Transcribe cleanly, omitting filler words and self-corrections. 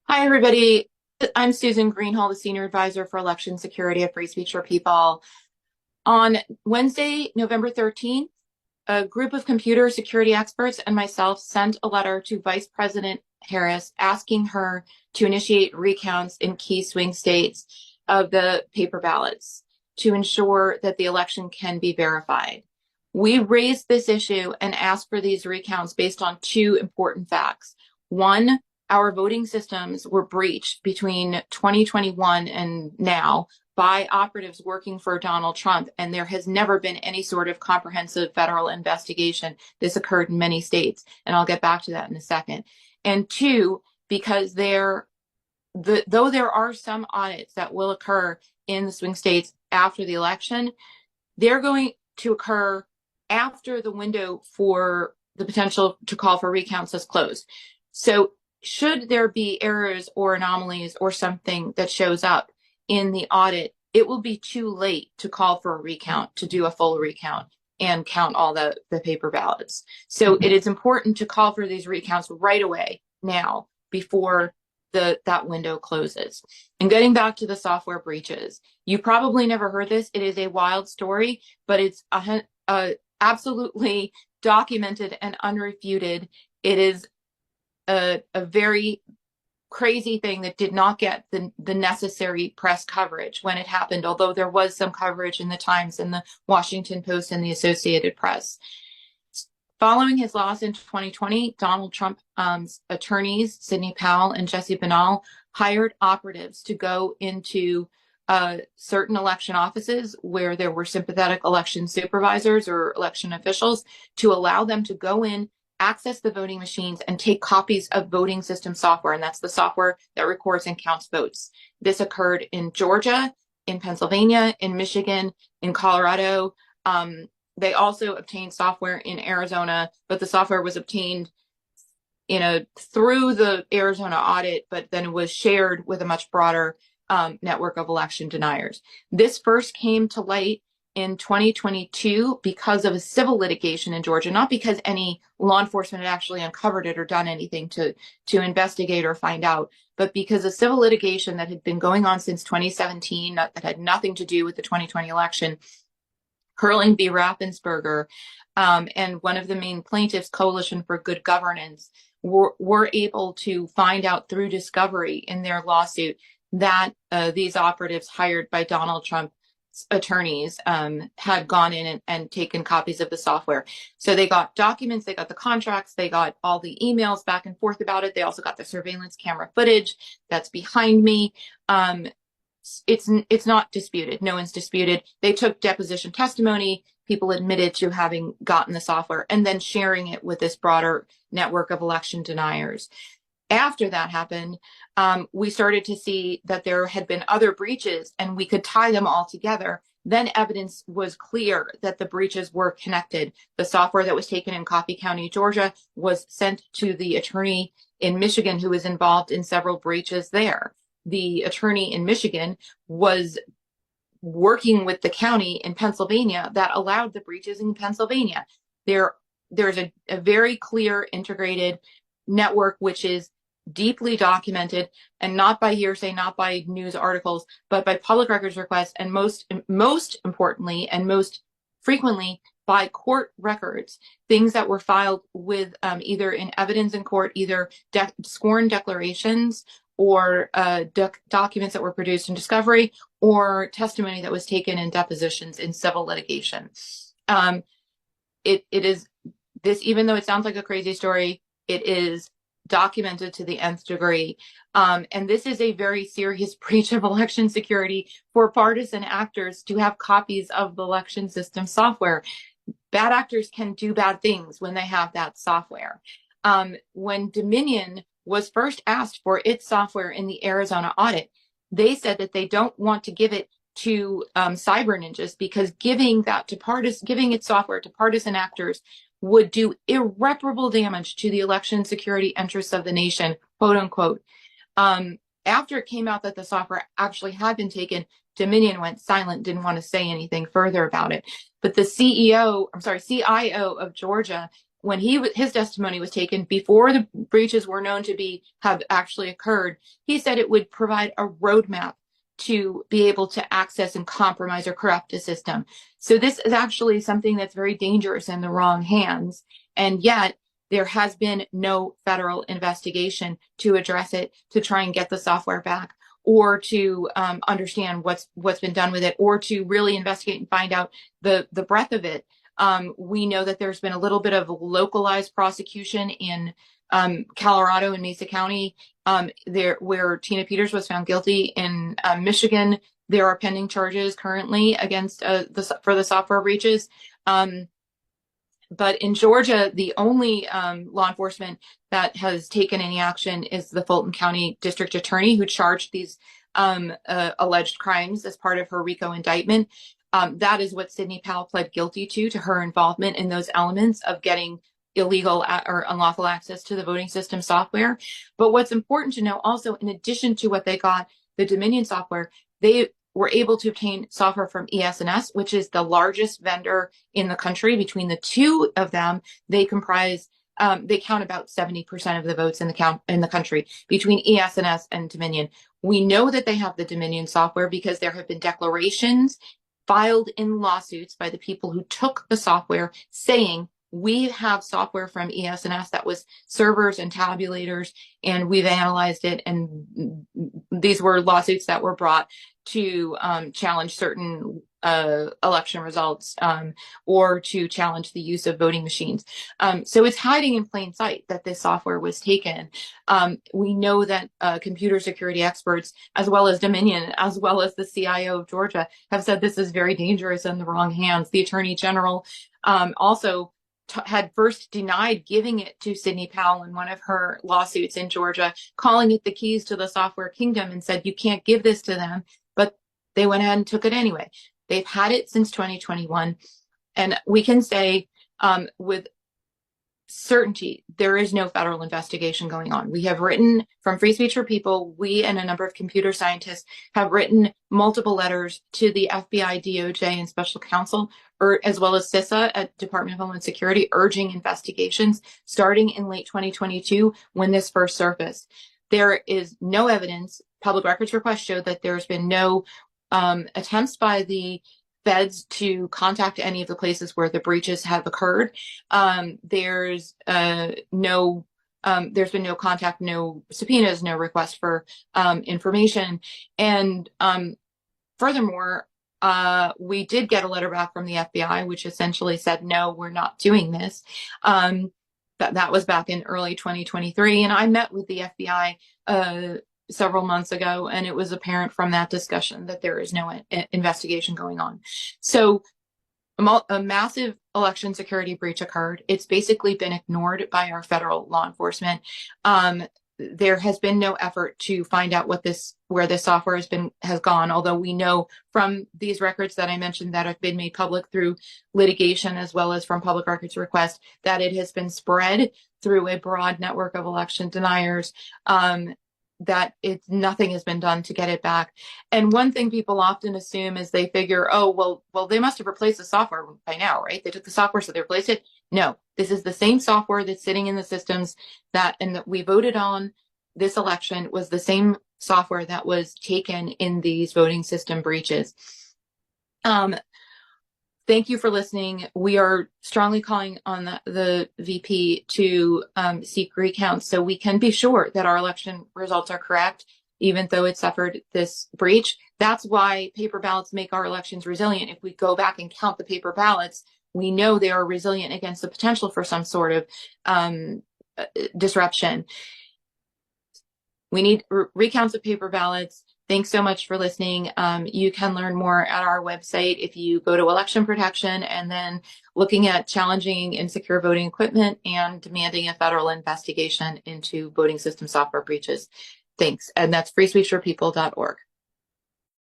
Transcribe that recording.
Hi, everybody. I'm Susan Greenhall, the Senior Advisor for Election Security at Free Speech for People. On Wednesday, November 13th, a group of computer security experts and myself sent a letter to Vice President Harris asking her to initiate recounts in key swing states of the paper ballots to ensure that the election can be verified. We raised this issue and asked for these recounts based on two important facts. One, our voting systems were breached between 2021 and now by operatives working for Donald Trump, and there has never been any sort of comprehensive federal investigation. This occurred in many states, and I'll get back to that in a second. And two, because though there are some audits that will occur in the swing states after the election, they're going to occur after the window for the potential to call for recounts has closed. So should there be errors or anomalies or something that shows up in the audit, it will be too late to call for a recount, to do a full recount and count all the paper ballots. So it is important to call for these recounts right away now before that window closes. And getting back to the software breaches, you probably never heard this. It is a wild story, but it's absolutely documented and unrefuted. It is a very crazy thing that did not get the necessary press coverage when it happened, although there was some coverage in the Times and the Washington Post and the Associated Press. Following his loss in 2020, Donald Trump's attorneys, Sidney Powell and Jesse Banal, hired operatives to go into certain election offices where there were sympathetic election supervisors or election officials to allow them to go in, access the voting machines, and take copies of voting system software. And that's the software that records and counts votes. This occurred in Georgia, in Pennsylvania, in Michigan, in Colorado. They also obtained software in Arizona, but the software was obtained through the Arizona audit, but then it was shared with a much broader network of election deniers. This first came to light in 2022 because of a civil litigation in Georgia, not because any law enforcement had actually uncovered it or done anything to investigate or find out, but because a civil litigation that had been going on since 2017 that had nothing to do with the 2020 election, Curling v. Raffensperger, and one of the main plaintiffs, Coalition for Good Governance, were able to find out through discovery in their lawsuit that these operatives hired by Donald Trump's attorneys had gone in and taken copies of the software. So they got documents, they got the contracts, they got all the emails back and forth about it. They also got the surveillance camera footage that's behind me. It's not disputed. No one's disputed. They took deposition testimony. People admitted to having gotten the software and then sharing it with this broader network of election deniers. After that happened, we started to see that there had been other breaches and we could tie them all together. Then evidence was clear that the breaches were connected. The software that was taken in Coffee County, Georgia, was sent to the attorney in Michigan who was involved in several breaches there. The attorney in Michigan was working with the county in Pennsylvania that allowed the breaches in Pennsylvania. There's a very clear integrated network, which is deeply documented, and not by hearsay, not by news articles, but by public records requests, and most importantly and most frequently by court records, things that were filed with either in evidence in court, either sworn declarations or documents that were produced in discovery, or testimony that was taken in depositions in civil litigation. It is this, even though it sounds like a crazy story, it is documented to the nth degree. And this is a very serious breach of election security for partisan actors to have copies of the election system software. Bad actors can do bad things when they have that software. When Dominion was first asked for its software in the Arizona audit, they said that they don't want to give it to cyber ninjas because giving its software to partisan actors would do irreparable damage to the election security interests of the nation, quote unquote. After it came out that the software actually had been taken, Dominion went silent, didn't want to say anything further about it. But the CIO of Georgia when his testimony was taken before the breaches were known to have actually occurred, he said it would provide a roadmap to be able to access and compromise or corrupt a system. So this is actually something that's very dangerous in the wrong hands. And yet there has been no federal investigation to address it, to try and get the software back, or to understand what's been done with it, or to really investigate and find out the breadth of it. We know that there's been a little bit of localized prosecution in Colorado and Mesa County, where Tina Peters was found guilty. In Michigan, there are pending charges currently against for the software breaches. But in Georgia, the only law enforcement that has taken any action is the Fulton County District Attorney, who charged these alleged crimes as part of her RICO indictment. That is what Sidney Powell pled guilty to her involvement in those elements of getting illegal or unlawful access to the voting system software. But what's important to know also, in addition to what they got, the Dominion software, they were able to obtain software from ES&S, which is the largest vendor in the country. Between the two of them, they count about 70% of the votes in the country between ES&S and Dominion. We know that they have the Dominion software because there have been declarations filed in lawsuits by the people who took the software saying, we have software from ES&S that was servers and tabulators, and we've analyzed it. And these were lawsuits that were brought to challenge certain election results or to challenge the use of voting machines. So it's hiding in plain sight that this software was taken. We know that computer security experts, as well as Dominion, as well as the CIO of Georgia, have said this is very dangerous in the wrong hands. The Attorney General also had first denied giving it to Sidney Powell in one of her lawsuits in Georgia, calling it the keys to the software kingdom, and said, you can't give this to them. But they went ahead and took it anyway. They've had it since 2021. And we can say with certainty, there is no federal investigation going on. We have written from Free Speech for People, we and a number of computer scientists have written multiple letters to the FBI, DOJ, and special counsel, as well as CISA at Department of Homeland Security, urging investigations starting in late 2022 when this first surfaced. There is no evidence. Public records requests show that there's been no attempts by the feds to contact any of the places where the breaches have occurred. There's been no contact, no subpoenas, no request for information. And furthermore, we did get a letter back from the FBI, which essentially said, no, we're not doing this. That was back in early 2023. And I met with the FBI several months ago, and it was apparent from that discussion that there is no investigation going on. So a massive election security breach occurred. It's basically been ignored by our federal law enforcement. There has been no effort to find out where this software has gone, although we know from these records that I mentioned that have been made public through litigation, as well as from public records requests, that it has been spread through a broad network of election deniers, that nothing has been done to get it back. And one thing people often assume is they figure, oh, well, they must have replaced the software by now, right? They took the software, so they replaced it. No, this is the same software that's sitting in the systems that we voted on this election, was the same software that was taken in these voting system breaches. Thank you for listening. We are strongly calling on the VP to seek recounts so we can be sure that our election results are correct, even though it suffered this breach. That's why paper ballots make our elections resilient. If we go back and count the paper ballots, we know they are resilient against the potential for some sort of disruption. We need recounts of paper ballots. Thanks so much for listening. You can learn more at our website if you go to election protection and then looking at challenging insecure voting equipment and demanding a federal investigation into voting system software breaches. Thanks. And that's freespeechforpeople.org.